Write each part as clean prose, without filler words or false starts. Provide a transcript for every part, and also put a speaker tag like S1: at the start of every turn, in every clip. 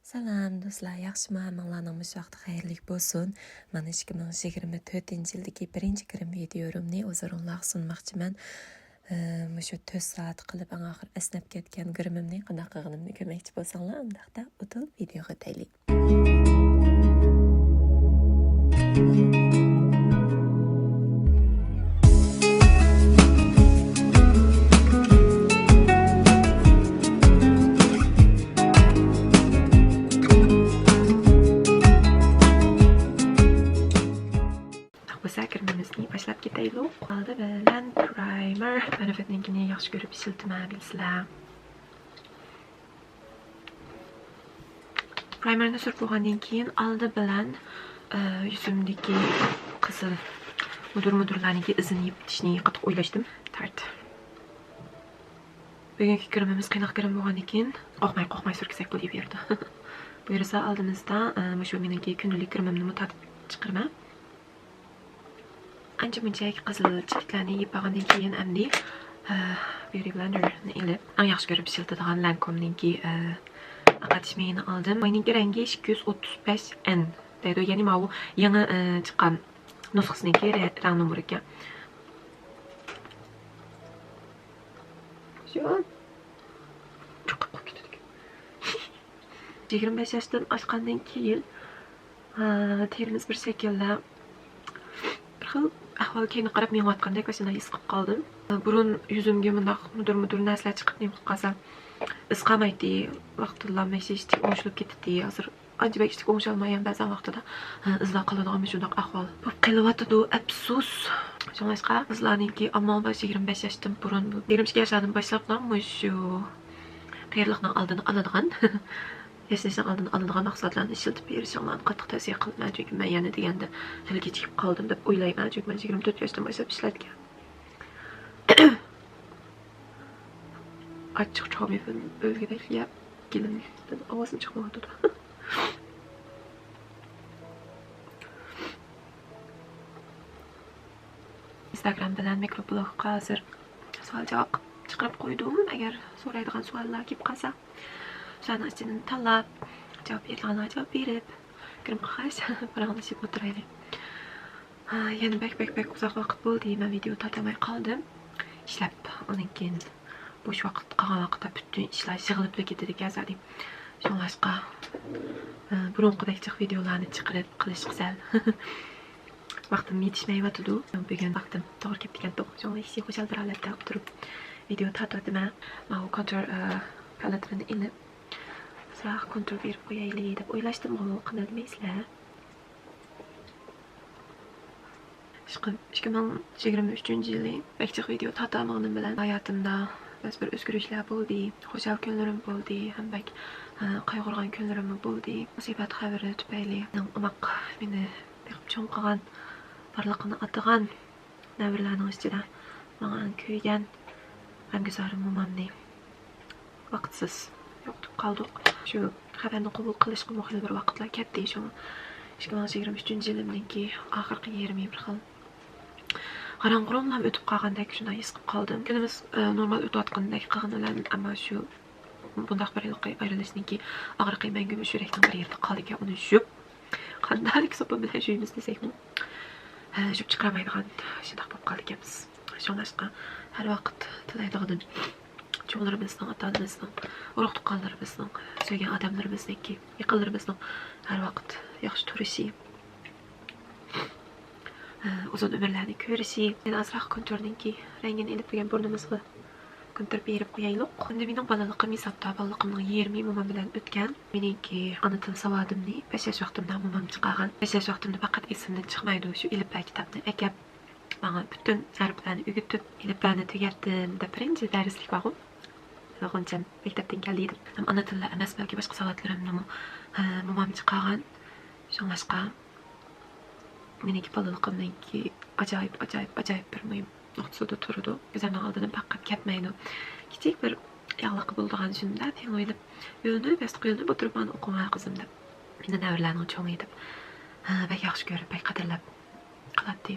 S1: Salam do'stlar, yaxshimi? Hammanglarning vaqti xayrli bo'lsin. Mana 2024-yildagi birinchi kirim videomni o'zingizlarga sunmoqchiman. Shu 4 soat qilib oxir esnab ketgan kirimimni qanday qilganimni ko'rmoqchi bo'lsanglar, undaqda o'til videoga o'taylik. Başlap ketaylik. Aldı bilan primer. Benefitninkini yaxshi ko'rib ishiltmayapsizlar. Primerni surib bo'lgandan keyin aldı bilan yuzimdagi qizil mudur-mudurlarniki izini yeb bitishni qattiq o'ylashdim. Tart. Bugungi kirimimiz qiynoq kirim bo'lgandan keyin qo'rqmay surkisak bo'laverdi. Bu esa oldimizda shu meniki kundalik kirimimni tatib chiqarma. Ancha munchalik qizil chigitlarni yeb bo'lgandan keyin amdi beauty blenderni ilib yaxshi ko'rib ishlatadigan Lancome'ninki aqatishmayini oldim. Meningki rangi 235N deydi. Ya'ni bu yangi chiqqan nusxasiniki rang nomeri ekan. Shu 25 yoshdan oshgandan keyin terimiz bir shekilda bir xil ahvol keyni qarab menayotgandek va shunday his qilib qoldim. Burun yuzimga bundoq mudur narsalar chiqib nem qilib qolsam is qolmaydi. Vaqtlanmay ishtik o'ngishib ketdi. Hozir ancha ishtik o'ngshalmagan ba'zan vaqtida izlar qiladigan shunday ahvol bo'lib qelyapti. Afsus. Shuningdek qizlarningki ammo 25 yoshdan burun 22 yoshlardan boshlab shu qiyinlikning oldini oladigan yashashdan oldin olinadigan maqsadlarni ishlatib berishinglarni qattiq tavsiya qilaman. Chunki men yana deganda tilga chiqib qoldim deb o'ylayman. Chunki men 24 yoshdan boshlab ishlatgan. Achchiq cho'mifin o'lgidek yeb kelinlikdan ovozim chiqmayapti. Instagram bilan mikroblogga hozir savol-javob chiqarib qo'ydim. Agar so'raydigan savollar kelib qolsa Şana için talab, cevap verip, kirim qilgach, paranglashib o'tiraylik. Yani bek uzoq vaqt bo'ldi, men video tartamay qoldim. Ishlab, ondan keyin bo'sh vaqt qolgan vaqtda butun ishlar yig'ilib ketdi ekan. Shunlashqa burunqidek videolarni chiqarib qilish qisal. Vaqtim yetishmayapti. Bugun vaqtim to'g'ri kelib ekan. Shunday ish qo'shal bir holatda o'tirib video tartadim. Men contour paletini ilib Sıraq kontur verib qo'yaylik deb o'ylashdim. Qilmaysizlar. 2023-yili bekchiq video tartamag'anim bilan hayotimda bir o'zgarishlar bo'ldi. Xo'jal kunlarim bo'ldi, ham qayg'urgan kunlarim bo'ldi. Musibat xabari tufayli umaq meni cho'ng qilgan, barliqni atagan davrlarning ichida menga kuygan Ramgizorim momamni vaqtsiz yo'qotib qoldik. Shu xabarni qabul qilishga muhim bir vaqtlar ketdi. Shu 2023-yilimdagi oxirgi 20 bir xil qarang'uroqlar o'tib qolgandek shunday his qilib qoldim. Kunimiz normal o'tayotgandek qilganlar, ammo shu bunday bir ayrilishninki og'riqi menga yurakdan bir yerda qoldi ekan. Uni shu qandaylik so'pa bilan shuyimiz desakmi, shu chiqarmaydigan shunday bo'lib qoldi ekanmiz. Shunlashqa har vaqt tilaydiganim çoğunlarımızdan, ata-onamızdan, urug' tuqqanlarimizdan, sevgan odamlarimizniki, yaqinlarimizdan har vaqt yaxshi turishi, uzun umrlarni ko'rishi. Men azroq konturninki rangini ilib qo'ygan burnimizga kontur berib qo'yaylik. Endi mening bolaliqim hisobda bolaligimning 20 momam bilan o'tgan. Meniki ona til savodimni 5 yosh vaqtimda momam chiqargan. 5 yosh vaqtimda faqat esimdan chiqmaydi shu ilib kitobni akab menga butun zarflarni o'gitib, iliblarni tugatdim deb birinchi darslik vaqtim. G'oncham maktabdan keldim. Ona tilla emas, balki boshqa savatlarimni momam chiqargan. Shunlashqa meniki bolaliqimdanki ajoyib bir muhim nuqtada turadi. Ko'zimning oldidan faqat ketmaydi. Kichik bir yog'liq bo'lgan shunda men o'ylab, yo'lni bas qo'yilib o'tirib men o'qigan qizim deb. Meni davrlarning cho'ng etib, bak yaxshi ko'rib, bak qadrlab qiladi.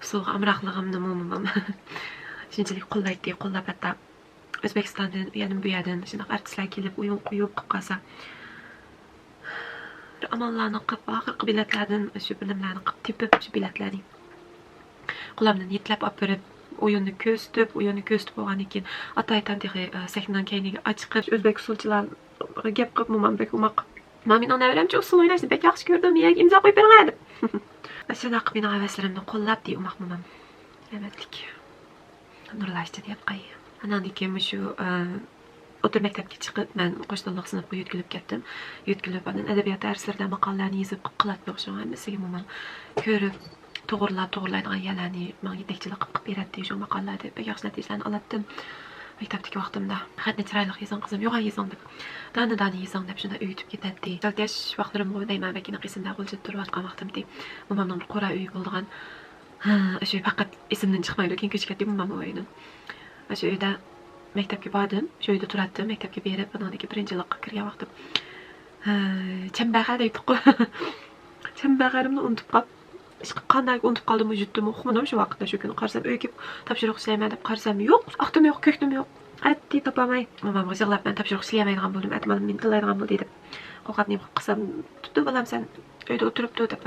S1: So'g'a amroqligimni momam shunchalik qo'llab hatta O'zbekistondan, bu yerdan shunday artistlar kelib o'yin qo'yib qolsa, bir amallarni qilib, oxirgi biletlardan shu bilimlarni qilib tepib, shu biletlarning qo'limdan yetlab olib berib, o'yinni ko'zitib bo'lgandan keyin ataytan degan sahnadan keyingi chiqib, o'zbek usulchilarga gap qilib, bek umaq. Men onaveramchi usul o'ynashni bek yaxshi ko'rdim, menga imzo qo'yib bering deb. Shunaqa qilib mening havaslarimni qo'llab deb umaq momam. Rahmatlik. Nurlashdi deb qo'y. Andan keyin shu o'tir maktabga chiqib, men qo'shnilar sinfga yetkilib ketdim. Yetkilib, adabiyot darslarida maqolalarni yozib qilatib o'xshagan hammasini momam ko'rib, to'g'irlaydigan yerlarni menga yetakchilik qilib beradi, shu maqolalarda bek yaxshi natijalarni olatdim. Maktabdagi vaqtimda xatni chiroyli yozing qizim, yo'g'on yozing deb, dani yozing deb shunda uyitib ketadi. Saltash vaqtlarim bo'ydayman, vakina qisimda qo'lchib turayotgan vaqtimda momamning bir qora uyi bo'lgan. Shu faqat esimdan chiqmaydi, lekin ko'chikatdi momam o'yini. Shu uyda maktabga bordim, shu uyda turardim, maktabga berib, bundan birinchi yilga kirgan vaqtim. Chambag'al deydi. Chambag'alimni unutib qolib, qanday unutib qoldim, vujudimni uqmadim shu vaqtda. Shu kuni qarsam uyga topshiriq ishlayman deb qarsam, yo'q, aqtim yo'q, ko'ktim yo'q. Atti topamay. Momam yig'lab, men topshiriq ishlaymaydigan bo'ldim, aytmadim, men tillaydigan bo'ldi deb. Qo'rqatni qilsam, tutdi balam sen uyda o'tiribdi deb.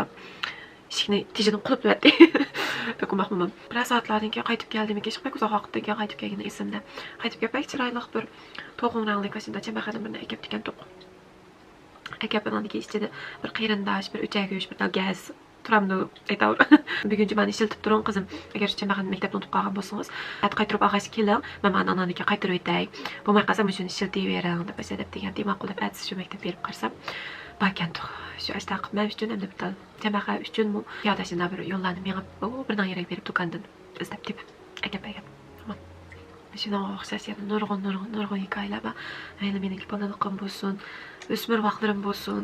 S1: Ishni tejini qilib berdi. Do'konmoq momam. Bir soatlardan keyin qaytib keldim, chiqib uzoq vaqtdan keyin qaytib kelgan esimda. Qaytib kelib chiroyli bir to'g'on rangli ko'sinda chambaqadan birini akab degan to'q. Akab bilan ichida bir qirindosh, bir o'chago'sh, bir gaz turamni aytavr. Bugun jumani ishiltib turing qizim. Agar chambaqani maktabdan unutib qolgan bo'lsangiz, qaytirib og'asi keling, men onaniga qaytirib aytay. Bo'lmay qolsam shuni ishiltib bering deb aytib degan ma'qulab aytsa shu maktab berib qarsam. Bakkan shu ashtaq men uchun ham bitta chamaqa uchun bu yodashina bir yo'llanib menga birdan yerak berib do'kondan izlab deb akab. Shuna o'xshash yana nurg'un hikoyalar va mayli meniki bolaliqim bo'lsin, o'smir vaqtlarim bo'lsin,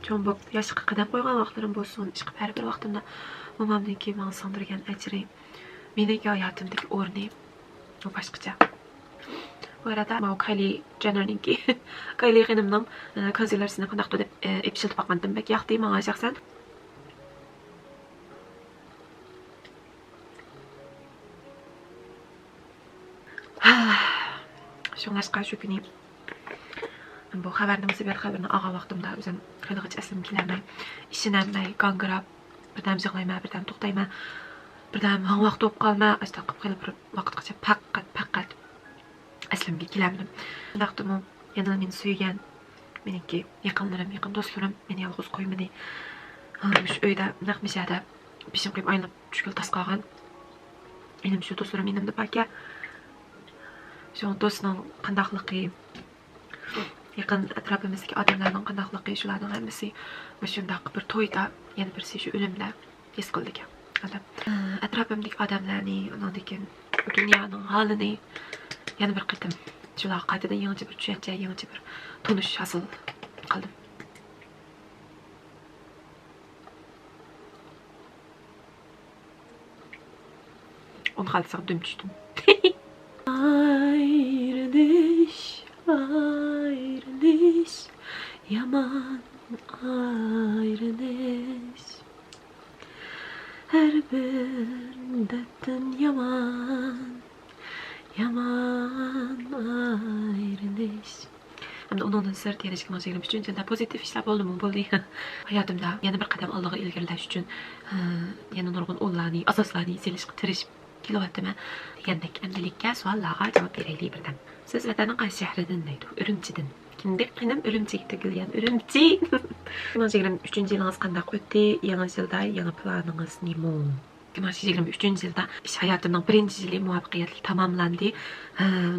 S1: cho'ng bo'lib yoshga qadam qo'ygan vaqtlarim bo'lsin, chiqib har bir vaqtimda momamniki menga singdirgan ajri, mening hayotimdagi o'rni bu boshqacha. Bu arada Kylie Jenner'ninki Kylie xonimning konserlarsini qanday qilib epishilib boqqandim, bak yoqdi menga shaxsan. Shunlashqa shu kuni bu xabarni musibat xabarini olgan vaqtimda o'zim haligacha aslim kelmay, ishinamay, gangirab, birdan yig'layman, birdan to'xtayman, birdan vaqt o'tib qolma, astaqib qilib bir vaqtgacha faqat aslimga kelamadim. Vaqtim yana meni suygan, meniki yaqinlarim, yaqin do'stlarim meni yolg'iz qo'ymadi. Shu uyda naqmishada bishim qilib aylanib tushkil tas qolgan. Menim shu do'stlarim menimda baka. Shu do'stning qandaqligi, yaqin atrofimizdagi odamlarning qandaqligi, shularning hammasi shundaq bir to'yda, yana birisi shu o'limda his qildik. Atrofimdagi odamlarni, undan keyin dunyoning holini yana bir qitim shular qaytadan yangicha bir tushuncha, yangicha bir tonish hosil qildim. Onu qalsaq düm tushdim. Ayrılış, yaman ayrılış. Her bir dertten yaman ayrılış. Hem de onun sır diyerek başlayalım için de pozitif işler oldu mu? Oldu. Hayatımda yana bir qadam Allah'a ilgilileş için yana nurgun oğullarını, asaslarını seliştirip kilovatımı degandek emdilikka savollarga javob beraylik birdan. Siz vatanning qaysi shahridan deydi? Urumchidan. Kimdek qinim Urumchiga tugilgan Urumchi. 2023-yilingiz qanday o'tdi? Yangi yilda yangi planingiz nima? 2023-yilda ish hayotimning birinchi yili muvaffaqiyatli tamomlandi.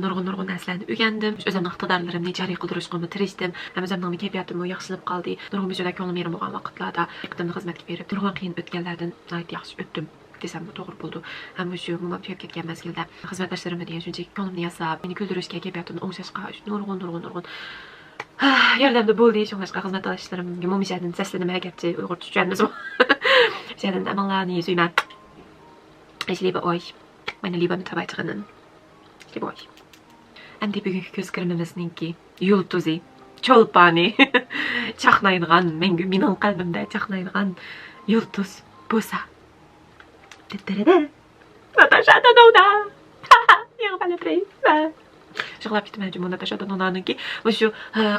S1: Nurg'un narsalarni o'rgandim. O'zimning iqtidorlarimni joriy qildirishga tirishdim. O'zimning kayfiyatim yaxshilab qoldi. Nurg'un bizda ko'nglim yerim bo'lgan vaqtlarda iqtimni xizmatga berib, nurg'un qiyin o'tganlardan yaxshi o'tdim. Desem bu to'g'ri bo'ldi. Hamma shu momam tugab ketgan mezgilda xizmatdoshlarim degan shunchaki ko'nglimni yasab, meni kuldirishga, kayfiyatimni o'ngshashga nurg'un yordamda bo'ldi. Shunga xizmatdoshlarimga mo'mishadan seslanib hagarchi Uyg'ur tushganmiz. Sedan amallarni suyman. Liebe euch, meine liebe Mitarbeiterinnen. Liebe euch. Endi bugungi ko'z kirimimizninki yultuzi, cho'lponi, chaqnaydigan, mening qalbimda chaqnaydigan yulduz bo'lsa. Natasha Denona. Yig'lab turayman. Yig'lab ketman Natasha Denonaniki. Shu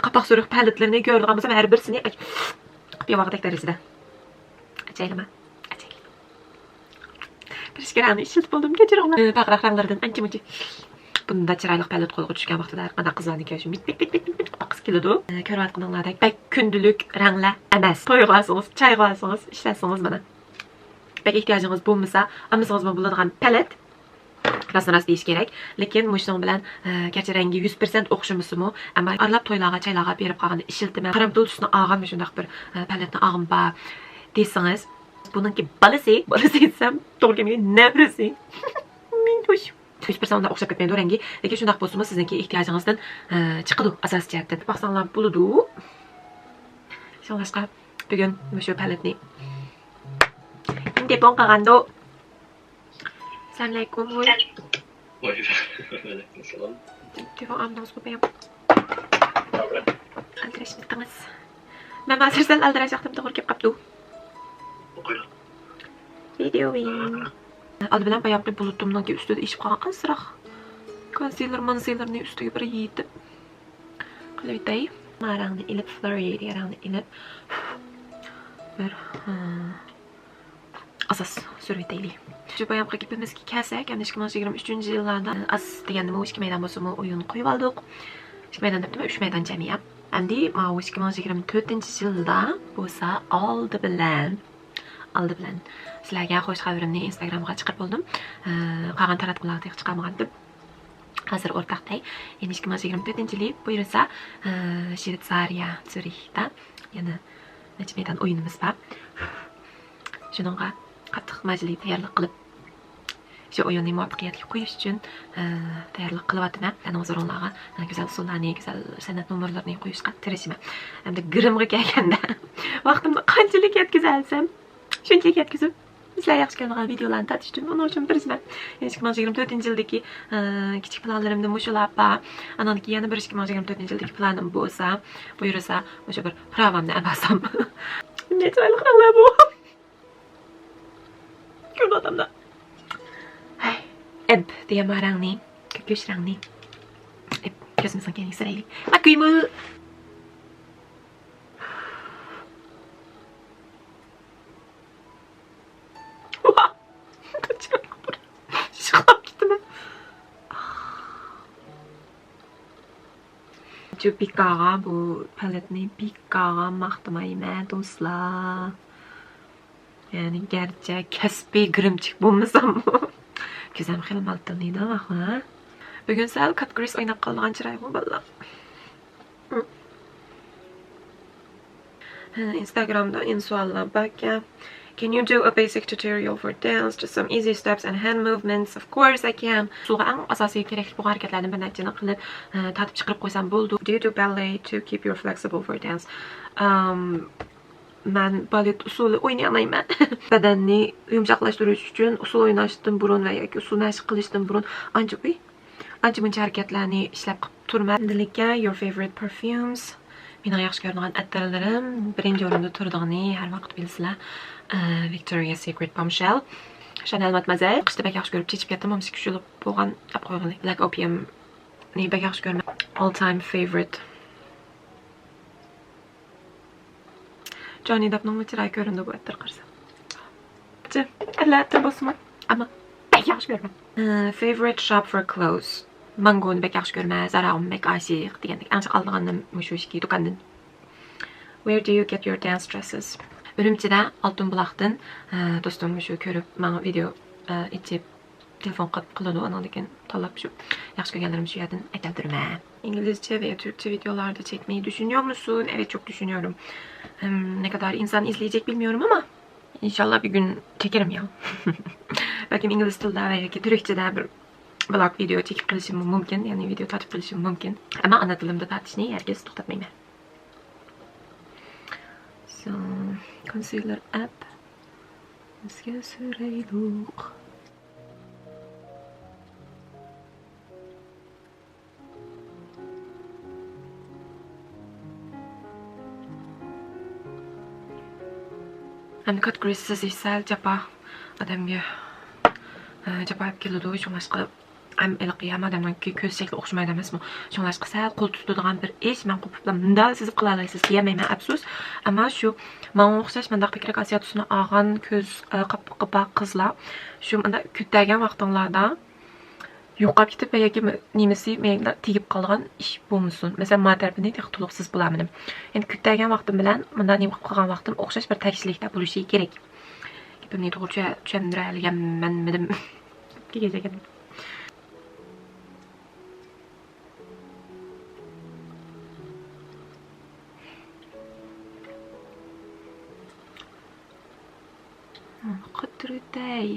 S1: qapoq suruq palitlarini ko'radigan bo'lsam, har birisini Qiyavaqdek darajada. Ajaylama. Ajayl. Bir kere işit buldum. Kechiringlar. Paqraq ranglardan ancha-muncha. Bunda chiroyli palet qo'lga tushgan vaqtida qanaqa qizlarniki shu bit qiz keladi. Ko'rayotganinglardek bak kundalik ranglar emas. To'yg'asingiz, chayg'asingiz, ishlasangiz mana. Bak ehtiyojingiz bo'lmasa, amizingizga bo'ladigan palet Rasna-rast deyish kerak. Lekin mushning bilan garchi rangi 100% o'xshamasimi, ammo arlab to'ylarga, chaylarga berib qolganda ishiltma, qaramtul tusni olgan shundaq bir paletni olg'im bor desangiz, buningki balasi desam, to'g'ri kelmaydi, nevrasi. Men to'sh 100% undan o'xshab ketmaydi rangi, lekin shundaq bo'lsa, sizningki ehtiyojingizdan chiqadi asosiy jihatdan. Baqsanglar bo'ladi. Shunlashqa bugun shu paletni depon qilganda Assalamualaikum.
S2: Waalaikumsalam.
S1: Telefon almanız bu benim. Aldırış bittiniz. Ben hazır sen aldırış yaptım doğru kep kaptu. Videoing. Adı bilen bayaplı bulutumdan ki üstüde iş kalan sırak. Concealer ne üstüge bir yiğidi. Kalevitay. Marangda ilip flurry yarangda ilip. Bir asas sürveteyli. Şu bayamqa gapimizga kelsak, 2023 yillarda as degan nima 2 maydon bo'lsa, o'yin qo'yib oldik. 2 maydon debdimi? 3 maydon jamiyat. Endi 2024 yilda bo'lsa oldi bilan sizlarga xo'sh xabarimni Instagramga chiqarib oldim. Qolgan taratqularga chiqarmagandim. Hozir o'rtaqday. Endi 2024 yili buyursa, Shvetsariya Zurichda yana necha maydon o'yinimiz bor. Shuningga qattiq majlis tayyorlik qilib shu o'yinni muvaffaqiyatli qo'yish uchun tayyorlik qilyapman. Tanozorlarga go'zal usullarni, go'zal san'at nomerlarini qo'yishga tirishaman. Hamda girimga kelganda vaqtimni qanchalik yetkazalsam, shunchalik yetkazib sizlar yaxshi ko'rgan videolarni tatishdim. Uni uchun tirishaman. 2024 yildagi kichik planlarimda mushular bor. Ananki yana bir 2024 yildagi planim bo'lsa, buyursa, o'sha bir pravamni amasam. Ne chiroyli qilinglar bu. Ko'p odamda. Hay, eb degan rangni, ko'kish rangni. Eb ko'zimizdan keling siraylik. Makuymi? Şu pikaga bu paletni pikaga maqtamayman do'stlar. Yani gerçek kasbiy grimchik bo'lmasam ko'zim xil maltaniydi ha. Bugun sal cut crease o'ynab qolgan chiroy bu balla. Instagramda insuallar baka. Can you do a basic tutorial for dance? Just some easy steps and hand movements. Of course I can. Sulga eng asosiy kerakli bu harakatlarni bir nechani qilib tatib chiqarib qo'ysam bo'ldi. Do you do ballet to keep you flexible for dance? Men balet usuli o'ynayolmayman. Badanni yumshoqlashtirish uchun usul o'ynashdan burun va yoki usul mashq qilishdan burun ancha buncha harakatlarni ishlab turman. Endilikka your favorite perfumes. Mening yaxshi ko'rgan attarlarim birinchi o'rinda turdig'ini har vaqt bilsizlar. Victoria's Secret Bombshell. Chanel Mademoiselle. Qishda bak yaxshi ko'rib chechib ketdim, ammo kuchli bo'lgan olib qo'yganlik. Black Opium ni bak yaxshi ko'raman. All time favorite. Johnny Depp'ning chiroy ko'rindi bu attar qarsa. Albatta bosma. Ammo bak yaxshi ko'raman. Favorite shop for clothes. Mangoni bak yaxshi ko'raman. Zara bak ashiq degandek. Ancha qoldigandim mushu ishki do'kondan. Where do you get your dance dresses? Urumchida Oltin buloqdan do'stim mushu ko'rib, menga video ichib telefon qiladi, ana lekin tanlab shu yaxshi ko'rganlarim shu yerdan aytadiraman. İngilizce veya Türkçe videolarda çekmeyi düşünüyor musun? Evet, çok düşünüyorum. Ne kadar insan izleyecek bilmiyorum ama inşallah bir gün çekerim ya. Belki İngiliz tilde veya ki Türkçe'de bir vlog video çekip qilishim mumkin, yani video tatib qilishim mumkin. Ama ana tilimda tatishni herkes to'xtatmayman. So, concealer app. Bizga suraylik. Hem cut creases sal japa adamga japa keladi, shunlashqa ham iliqiya odamlarga ko'z shakli o'xshamaydi emasmi? Shunlashqa sal qo'l tutadigan bir ish. Men qo'piblan bunda siz qila olasiz demayman, afsus. Ammo shu menga o'xshash mendaq fikrak asiyatusini olgan ko'z qip qizlar shu menda kutagan vaqtinglarda yo'qolib ketib yoki nimasi menga tegib qolgan ish bo'lmasin. Masalan, ma tarafini to'liqsiz bilaman. Endi kutagan vaqtim bilan menda nim qilib qolgan vaqtim o'xshash bir tashlikda bo'lishi kerak. Gapimni to'g'ri tushundira olganmanmidim? Kegajagan. Qatırday.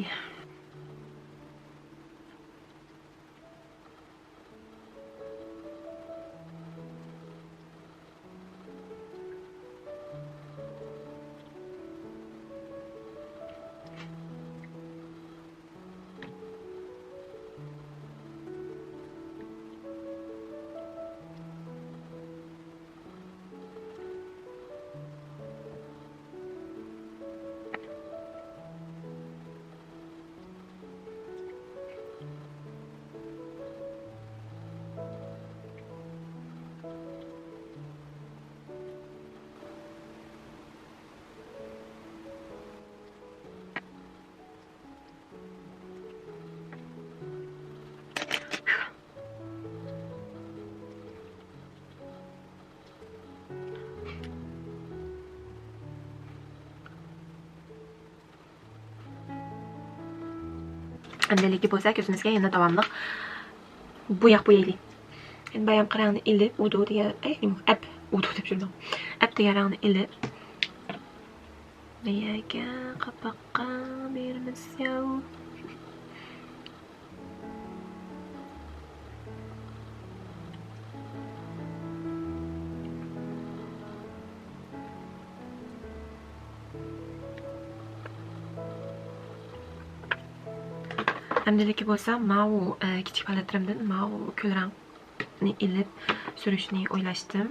S1: Andaligi bo'lsa ko'zimizga yana davomli bo'yaq bo'yaylik. Endi bayam qarangni ilib, udu degan, ap, udu deb yurdim. Ap deganni ilib. Nega qapaqqa bermisyow? Hamdaliki bo'lsa, mau kichik palatrimdan mau ko'l rangni ilib surishni o'ylashdim.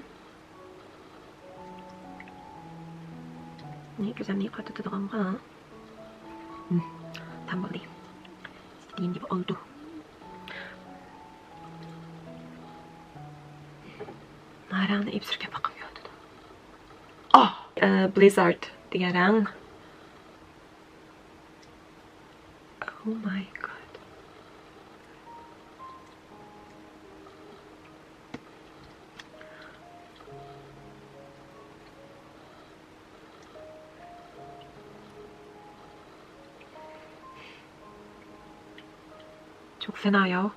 S1: Ne güzelliği katlatıdığımda tam böyle istediğim gibi oldu. Narangni ipsirga bakmıyordu da. Oh! Blizzard diye rang. Oh my god. Çok fena ya.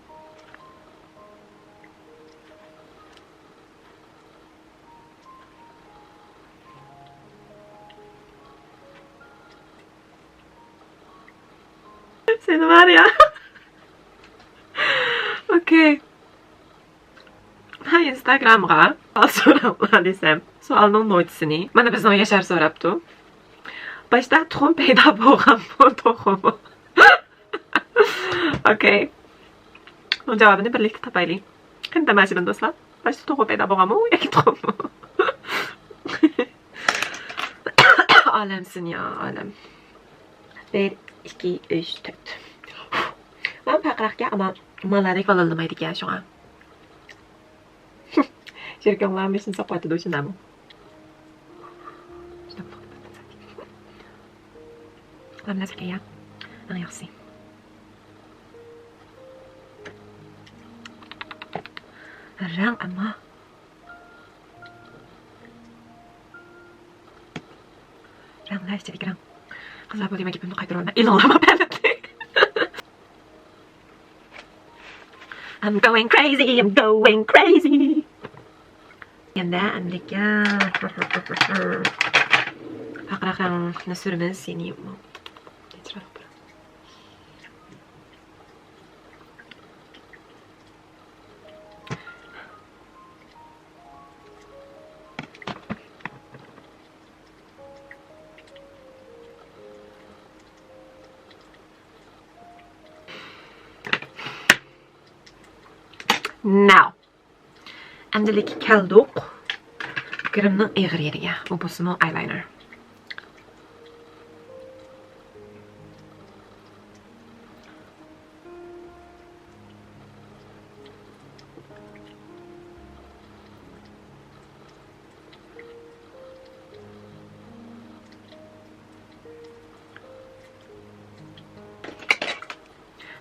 S1: Seni var ya. Okey. Ha Instagram'a so'rabman desam, savolning notisini. Mana bizni Yashar so'rabdi. Başta tuxum paydo bo'lgan tuxumi. Okey. Onun cevabını birlikte topaylaylik. Qanday mashina do'stlar? Başta tuxum paydo bo'lganmi yoki tuxummi? Alemsin ya, alem. 1, 2, 3, 4. Ben paqraqga ama malarik olalmaydi ekan shu an. Shirkonlarni besini soqotida o'shanamu. Mana ya. Ana yaxshi. Rang ama ranglar ichidagi rang. Qizlar bu demak gapimni qaytarolmay ilonlama palati. I'm going crazy, I'm going crazy. Endi andika faqraqani surimiz seni. Now, andalik keldik kirimning eg'ir yeriga. Bu bo'lsin eyeliner.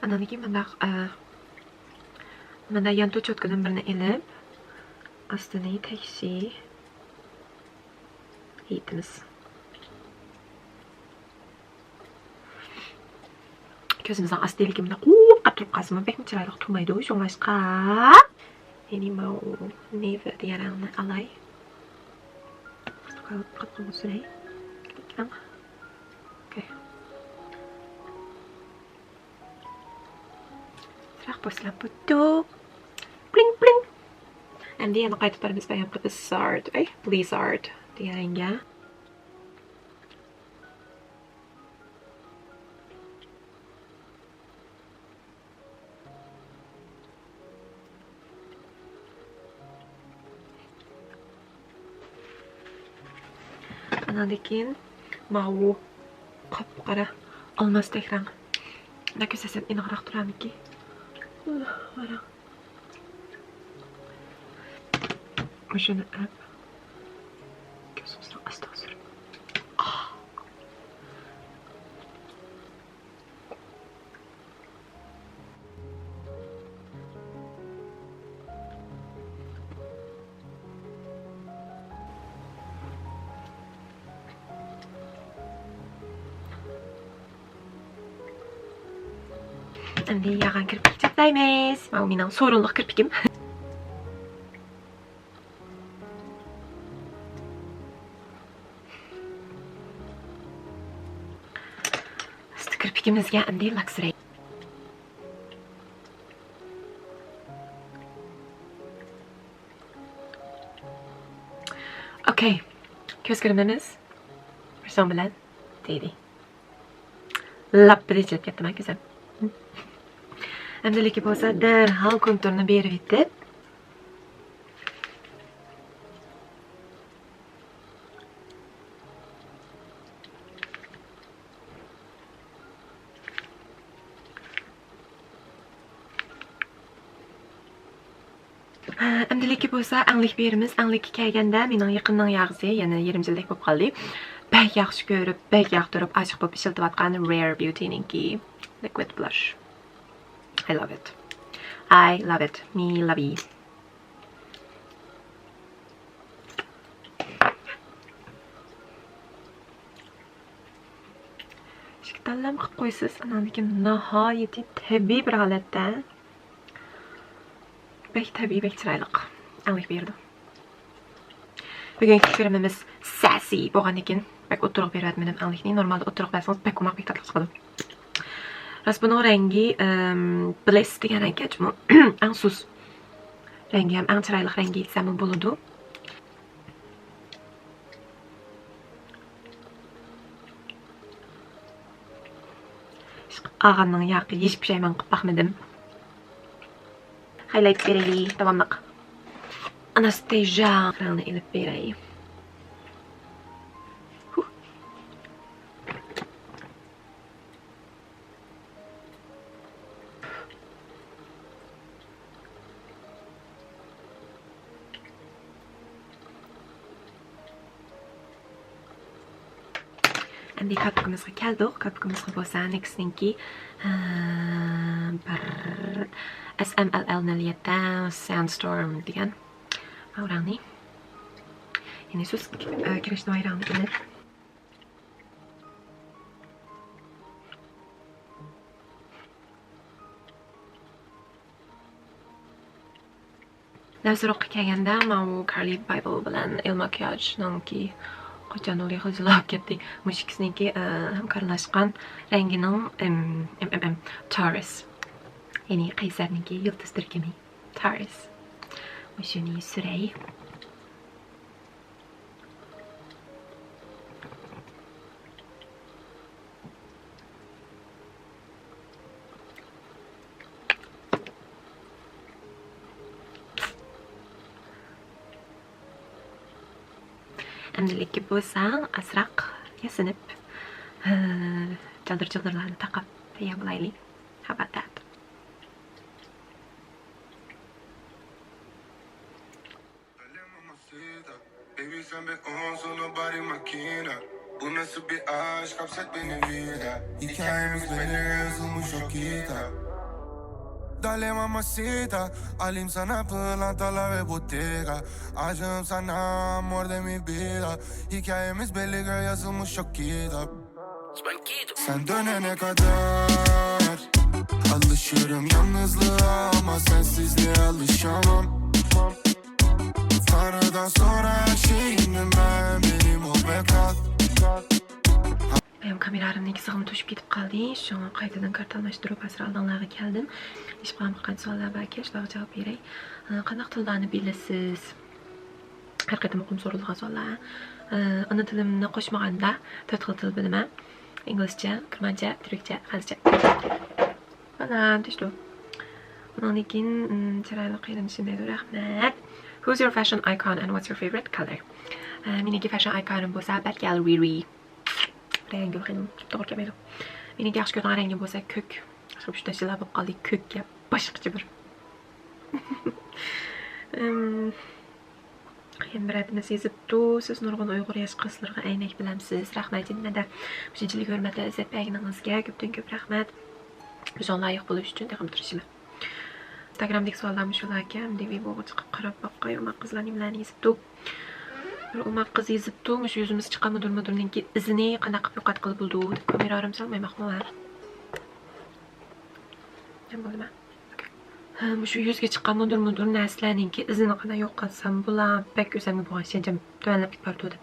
S1: Andan keyin mana yan to'chotkadan birini ilib, astini tekshi yeytimiz. Ko'zimizdan astdeligimda quvib turib qasmi bekmi chiroyli turmaydi, shunglashqa. Ya'ni bu neva deganlarni alay. Qattiq suray. Okay. Sraq boshlan buttu. Bling bling. Endi yana qaytib boramiz bayon Blizzard, Blizzard deganga. Andan keyin mau qop-qora olmosdek rang. Unda ko'rsam aniqroq turamiki. Mana. O'shani olib ko'zimizdan asta surib. Endi yağan kirpik chaplaymiz. Mana mening sorunliq kirpikim. Kirpikimizga endi lak suray. Okay. Ko'z kirimiz son bilan deydi. Lapni chilib ketdim ko'zim. Endi bo'lsa darhol konturni berib bitib. Endi bo'lsa anglik berimiz. Anglikka kelganda mening yaqinning yog'zi, yana 20 yillik bo'lib qoldi. Bak yaxshi ko'rib, bak yoqtirib, ochiq bo'lib ishlatayotgan Rare Beauty'ninki liquid blush. I love it. I love it. Me love it. Shiktallam qilib qo'ysiz. Ananiki nihoyatda tabiiy bir holatda. Bek tabiiy, bek chiroyli. Anglik berdi. Bugungi kremimiz sassy bo'lgandan keyin bak o'tiriq beryapman anglikni. Normalda o'tiriq bersangiz bak umaq bek tatli chiqadi. Ras buning rangi Bliss degan rangga jmo ang sus. Rangi ham ang chiroyli rangi desam bo'ladi. Ağanın yağı hiç pişayman qilib baxmadim. Highlight beraylik, davomliq. Anastasia rangni ilib beray. Endi kirpigimizga keldik. Kirpigimizga bo'lsa nextninki SMLL 07 Sandstorm degan rangni. Ya'ni siz kirishnoy rangni ilib Nazroqqa kelganda mana Carly Bible bilan El Makiajningki qachon o'li xizlab ketdi. Mushiksiniki hamkorlashgan rangining Taurus. Ya'ni qaysarniki yulduz turkumi Taurus. O'shani suray. Endi bo'lsa asraq yasinib chaldir-childirlarni taqib tayyorlaylik. How about that?
S2: Baby sen bir on så nobody makina. Bu nasıl bir aşk hapset beni vida. Hikayemiz belirliyor uzunmuş o kitap. Dale mamacita, alim sana pırlanta la ve bottega. Acım sana amor de mi vida. Hikayemiz belli girl yazılmış çok kitap. Sen dönene kadar alışırım yalnızlığa ama sensizliğe alışamam. Tanrıdan sonra her şeyimdim ben, benim ol ve kal.
S1: Benim kameralarımın sig'imi to'shib ketib qoldi. Shu qaytadan kart almashtirib asir oldinlarga keldim. Ish bilan bir qancha savollar bor ekan, shularga javob beray. Qanday tillarni bilasiz? Har qatim o'qim so'ralgan savollar. Ana tilimni qo'shmaganda 4 xil til bilaman. Inglizcha, kirmancha, turkcha, farscha. Falan, tishdu. Undan keyin chiroyli qilinishini rahmat. Who's your fashion icon and what's your favorite color? Meniki fashion iconim bo'lsa, Batgal Riri. Rengi xelim to'g'ri kelmaydi. Mening yaxshi ko'rgan rangim bo'lsa ko'k. Shu shunday bo'lib qoldik ko'kka boshqacha bir. Hem biratini sezibdi. Siz nurg'un Uyg'ur yosh qizlarga aynak bilamsiz. Rahmat jinnada. Shunchalik hurmatli izzat-payg'iningizga ko'pdan-ko'p rahmat. Bizga loyiq bo'lish uchun davom turishim. Instagramdagi savollarni shular ekan. Deviboga chiqib qarab boqqay, umma qizlarning bilan yezibdi. Bir umma qiz yezibdi. Shu yuzimiz chiqqan mudirninki izini qanaqa qilib yo'qotib bo'ldi deb kameralarni solmaymoqman. Nima bo'ldimi? Shu yuzga chiqqan mudir narsalarninki izini qanday yo'qotsam bo'lar, pek o'zimga bo'lgan ishonchim tuvanlab ketib deb.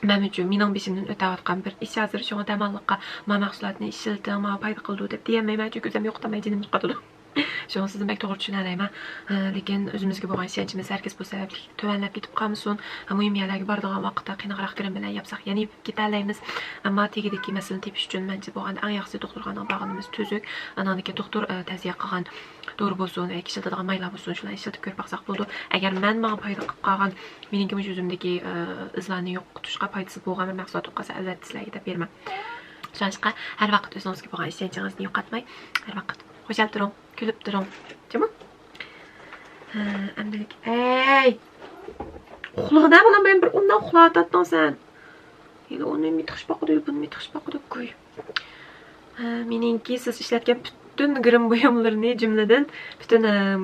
S1: Men uchun mening beshimdan o'tayotgan bir ish hozir shunga damalliqqa mahsulotni ishlatdim, paydo qildi deb deyolmayman, chunki o'zim yo'qtamay jinim chiqadi. Shuni sizni bek to'g'ri tushunalayman. Lekin o'zimizga bo'lgan ishonchimiz hargiz bo'lsa tuvanlab ketib qolmasin. Muhim yerlarga boradigan vaqtda qiyinroq kirim bilan yapsak, ya'ni ketalaymiz. Ammo tegidagi masalani tepish uchun mencha bo'lgan eng yaxshi doktorxonaga borganimiz tuzuk. Ananiki doktor tavsiya qilgan to'g'ri bo'lsin va ishlatadigan maylar bo'lsin, shularni ishlatib ko'rib baqsaq bo'ldi. Agar men menga foyda qilib qolgan, meningki o'zimdagi izlarni yo'qotishga foydasi bo'lgan bir mahsulot qolsa, albatta sizlarga deb beraman. Shuningdek, har vaqt o'zingizga bo'lgan ishonchingizni yo'qotmay, har vaqt xo'jal turing, kulib turing. Tamam? Amdilik. Ey! Uxlag'ina bilan men bir undan uxlataddan sen. Endi uni mitiqish boqdi, buni mitiqish boqdi qo'y. Meningki siz ishlatgan bütün grim buyumlarni jumladan bütün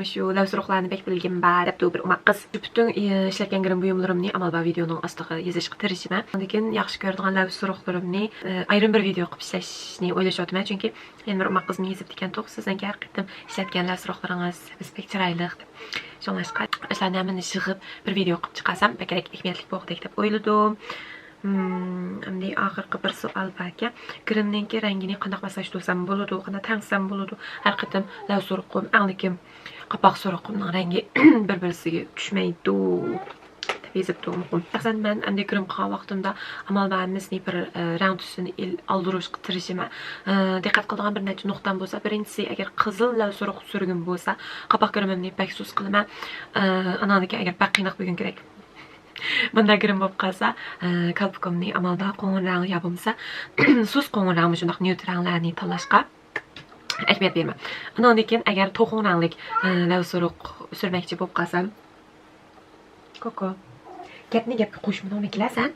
S1: shu lavsuruqlarni bek bilgim bor deb bir umma qiz. Bütün ishlatgan grim buyumlarimni amal va videoning ostiga yozishga tirishiman. Lekin yaxshi ko'radigan lavsuruqlarimni ayrim bir video qilib ishlashni o'ylashyapman, chunki men bir umma qizni yezib degan to'q sizdan har qatim ishlatgan lavsuruqlaringiz bek chiroyli deb. Shunlashqa ishlarni hamini yig'ib bir video qilib chiqarsam, kerak ehmiyatli bo'g'dek deb o'yladim. Endi oxirgi bir savol bor ekan. Kirimninki rangini qanday maslashtirsam bo'ladi, qanday tangsam bo'ladi. Har qatim lavsuruqim, anglikim, qapoq suruqimning rangi bir-birisiga tushmaydi. Yezibdi muhim. Aslida men endi kirim qilgan vaqtimda amal barimizni bir rang tusini oldirishga tirishiman. Diqqat qiladigan bir necha nuqtam bo'lsa, birinchisi agar qizil lavsuruq surgim bo'lsa, qapoq kirimimni pek sus qilaman. Ananiki agar pek qiynaq bo'lgan kerak. Bunda girim bo'lib qolsa, kalpikumni amalda qo'ng'ir rang yopimsa, sus qo'ng'ir rang shunday neytrallarni tanlashga ahamiyat berman. Undan keyin agar to'g'on ranglik lavsuruq surmoqchi bo'lib qolsam, Koko, gapni gapga qo'shma, miklasan?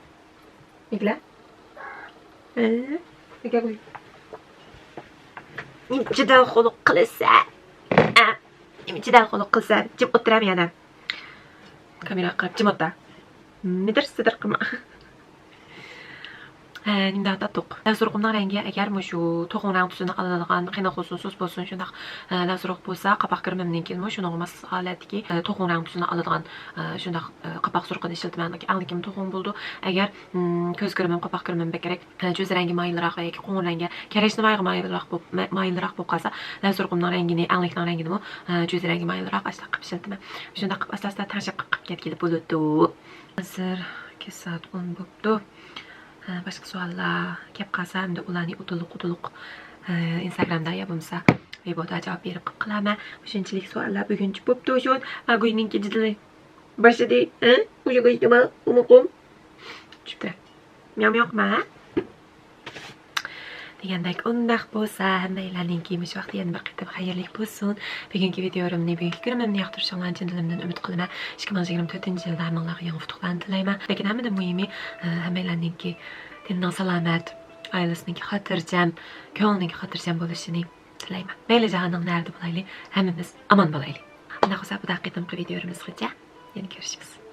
S1: Mikla? Mikla qo'y. Jidal xuluq qilsa, jidal xuluq qilsa, jim o'tiraman yana. Kamera qilib jim o'tir. Midir-sidir qilma. Nimda tattoq. Lavsuruqimning rangi agar shu to'g'on rang tusini oladigan, qiynoq bo'lsin, sus bo'lsin, shunday lavsuruq bo'lsa, qapoq kirimimniki shuni emas holatki to'g'on rang tusini oladigan shunday qapoq suruqini ishlataman. Anglikim to'g'on bo'ldi. Agar ko'z kirimim, qapoq kirimim kerak, ko'z rangi mayliroq yoki qo'ng'ir rangga kerakli mayliroq bo'lib qolsa, lavsuruqimning rangini, anglikning rangini ko'z rangi mayliroq asla qilib ishlataman. Shunday qilib asosda tashib ketib bo'ladi. Hozir 2:10 bo'ldi. Başqa savollar kelib qolsa, hamda ularni utuliq Instagramda ya bo'lmasa Weiboda javob berib qilaman. Shunchalik savollar buguncha bo'pti. Shu bugungi jiddiy boshida, o'sha go'shtimi, umuqum. Chipta. Yo'qmi? Degandek undaq bo'lsa, hammalarning kiyinish vaqti yana bir qitim xayrli bo'lsin. Bugungi videomni, bugungi kunimni yoqtirishingizni chin dilimdan umid qilaman. 2024-yilda hammalarga yangi futuhlarni tilayman. Lekin hammadan muhimi hammalarning tindan salomat, oilasining xotirjam, ko'nglining xotirjam bo'lishini tilayman. Mayli jahanning narida bo'laylik, hammamiz omon bo'laylik. Ana xo'sa bu daqiqaning videomiz qilcha. Yana ko'rishamiz.